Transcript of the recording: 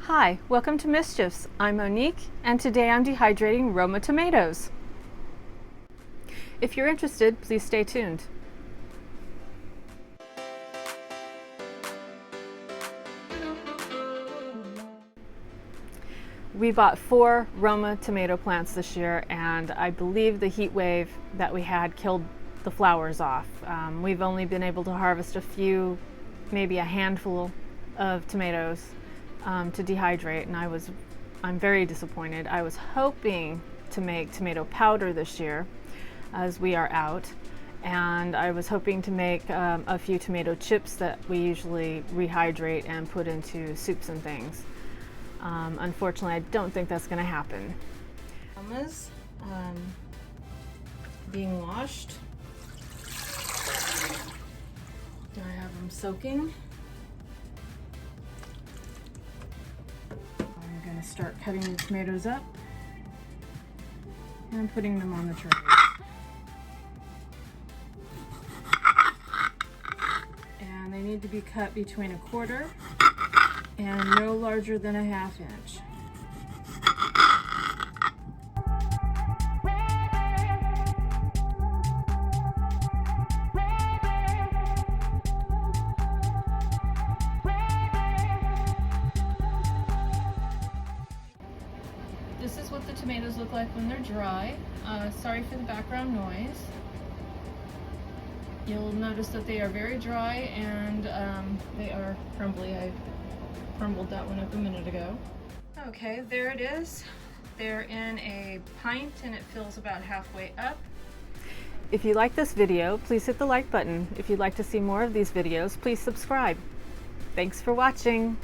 Hi, welcome to Mischyf's. I'm Monique, and today I'm dehydrating Roma tomatoes. If you're interested, please stay tuned. We bought 4 Roma tomato plants this year, and I believe the heat wave that we had killed the flowers off. We've only been able to harvest a few, maybe a handful of tomatoes to dehydrate, and I'm very disappointed. I was hoping to make tomato powder this year as we are out, and I was hoping to make a few tomato chips that we usually rehydrate and put into soups and things. Unfortunately, I don't think that's going to happen. Romas being washed. I have them soaking. I'm going to start cutting the tomatoes up and putting them on the trays. And they need to be cut between 1/4 and no larger than 1/2 inch. This is what the tomatoes look like when they're dry. Sorry for the background noise. You'll notice that they are very dry and they are crumbly. I crumbled that one up a minute ago. Okay, there it is. They're in a pint and it fills about halfway up. If you like this video, please hit the like button. If you'd like to see more of these videos, please subscribe. Thanks for watching.